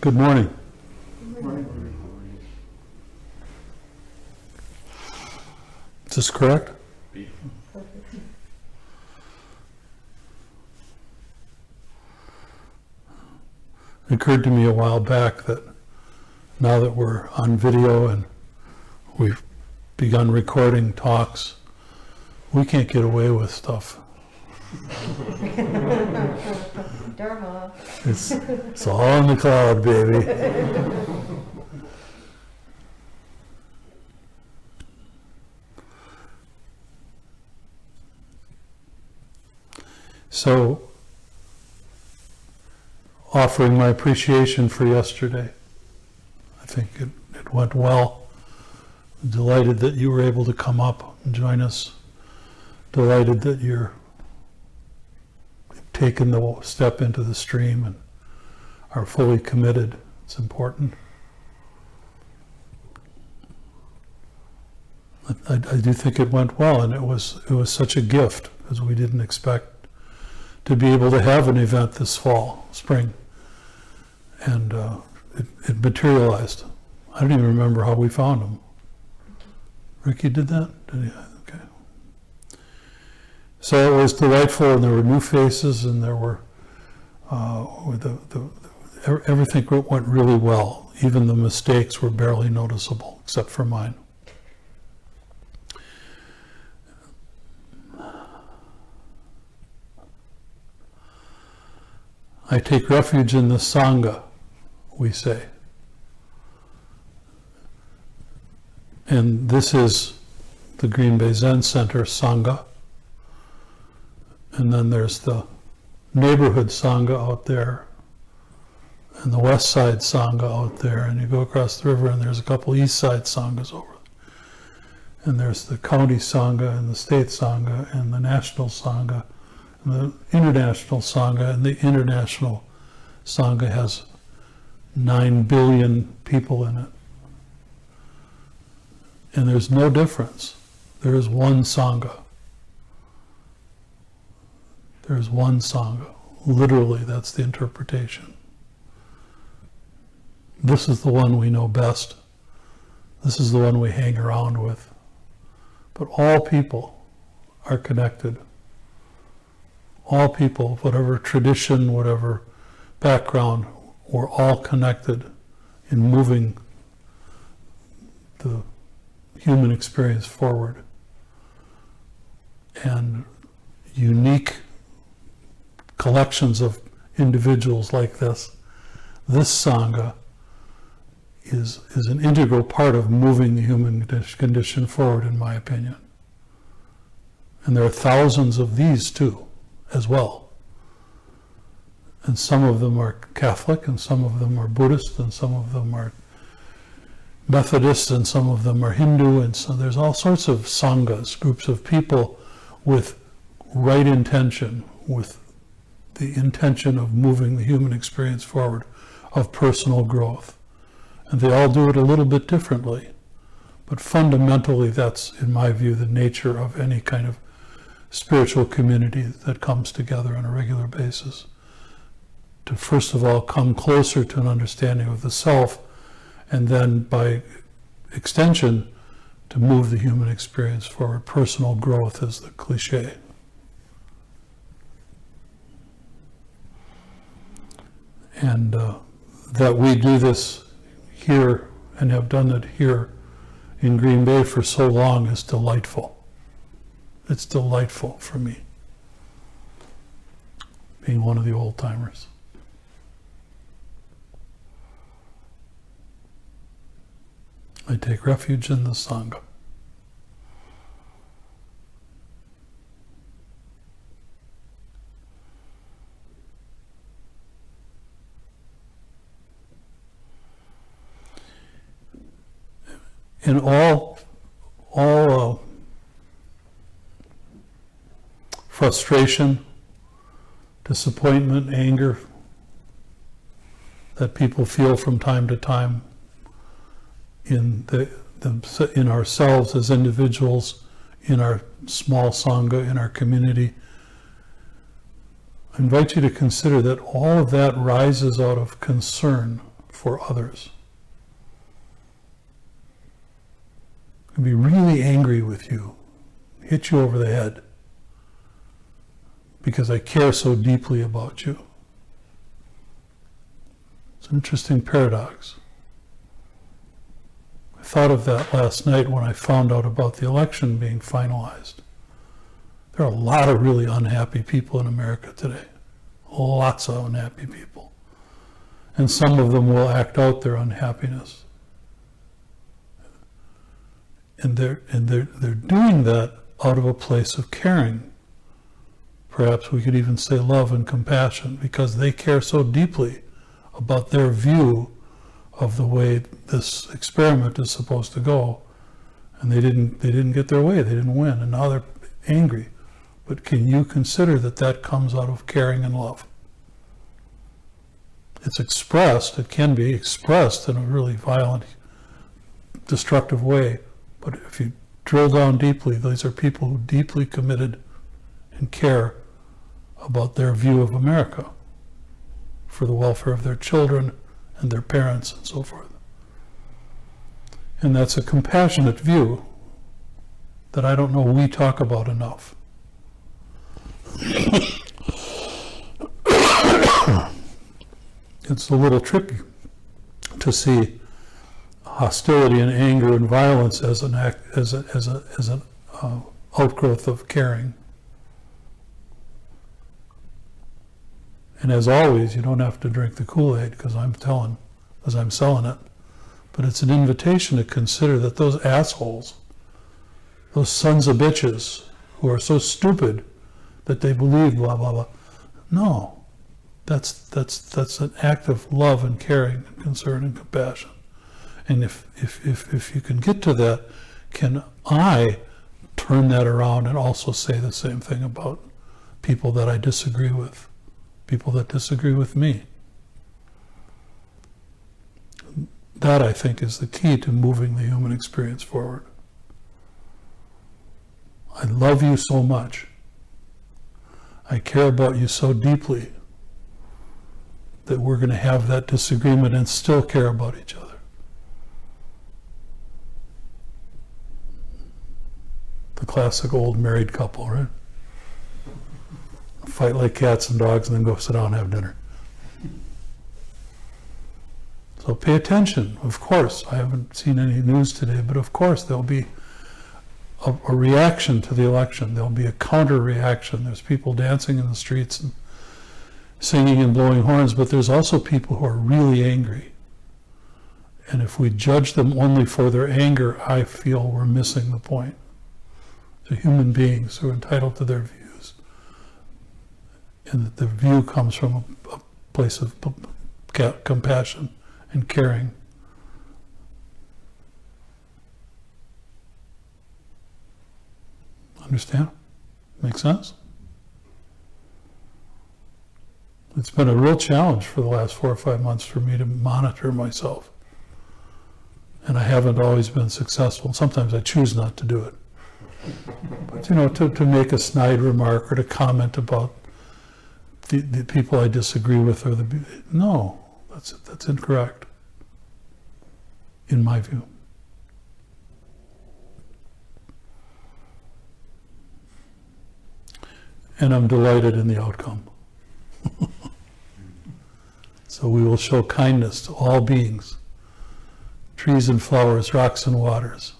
Good morning. Is this correct? It occurred to me a while back that now that we're on video and we've begun recording talks, we can't get away with stuff. Dharma. It's all in the cloud, baby. So, offering my appreciation for yesterday. I think it went well. Delighted that you were able to come up and join us. Delighted that you're taken the step into the stream and are fully committed. It's important. I do think it went well, and it was such a gift because we didn't expect to be able to have an event this spring, and it materialized. I don't even remember how we found them. Ricky did that? Did he? Okay. So it was delightful, and there were new faces, and there were everything went really well. Even the mistakes were barely noticeable, except for mine. I take refuge in the Sangha, we say. And this is the Green Bay Zen Center Sangha. And then there's the neighborhood Sangha out there, and the West Side Sangha out there, and you go across the river and there's a couple East Side Sanghas over. And there's the county Sangha and the state Sangha and the national Sangha and the international Sangha, and the international Sangha has 9 billion people in it. And there's no difference. There is one Sangha. There's one Sangha. Literally, that's the interpretation. This is the one we know best. This is the one we hang around with. But all people are connected. All people, whatever tradition, whatever background, we're all connected in moving the human experience forward. And unique collections of individuals like this Sangha is an integral part of moving the human condition forward, in my opinion. And there are thousands of these too, as well. And some of them are Catholic, and some of them are Buddhist, and some of them are Methodist, and some of them are Hindu, and so there's all sorts of sanghas, groups of people with right intention, with the intention of moving the human experience forward, of personal growth. And they all do it a little bit differently. But fundamentally, that's, in my view, the nature of any kind of spiritual community that comes together on a regular basis. To first of all come closer to an understanding of the self, and then by extension to move the human experience forward. Personal growth is the cliche. And that we do this here and have done it here in Green Bay for so long is delightful. It's delightful for me, being one of the old timers. I take refuge in the Sangha. In all frustration, disappointment, anger that people feel from time to time in ourselves as individuals, in our small Sangha, in our community, I invite you to consider that all of that rises out of concern for others. I can be really angry with you, hit you over the head, because I care so deeply about you. It's an interesting paradox. I thought of that last night when I found out about the election being finalized. There are a lot of really unhappy people in America today. Lots of unhappy people. And some of them will act out their unhappiness. And they're doing that out of a place of caring. Perhaps we could even say love and compassion, because they care so deeply about their view of the way this experiment is supposed to go, and they didn't get their way, they didn't win, and now they're angry. But can you consider that that comes out of caring and love? It's expressed, it can be expressed in a really violent, destructive way, but if you drill down deeply, these are people who deeply committed and care about their view of America, for the welfare of their children and their parents and so forth. And that's a compassionate view that I don't know we talk about enough. It's a little tricky to see hostility and anger and violence as an act, as an outgrowth of caring. And as always, you don't have to drink the Kool-Aid because I'm selling it. But it's an invitation to consider that those assholes, those sons of bitches who are so stupid that they believe blah, blah, blah. No, that's an act of love and caring and concern and compassion. And if you can get to that, can I turn that around and also say the same thing about people that I disagree with? People that disagree with me. That, I think, is the key to moving the human experience forward. I love you so much. I care about you so deeply that we're going to have that disagreement and still care about each other. The classic old married couple, right? Fight like cats and dogs and then go sit down and have dinner. So pay attention, of course. I haven't seen any news today, but of course there'll be a reaction to the election. There'll be a counter reaction. There's people dancing in the streets and singing and blowing horns, but there's also people who are really angry. And if we judge them only for their anger, I feel we're missing the point. They're human beings who are entitled to their views. And that the view comes from a place of compassion and caring. Understand? Make sense? It's been a real challenge for the last 4 or 5 months for me to monitor myself. And I haven't always been successful. Sometimes I choose not to do it. But, to make a snide remark or to comment about the people I disagree with, no, that's incorrect, in my view. And I'm delighted in the outcome. So we will show kindness to all beings, trees and flowers, rocks and waters.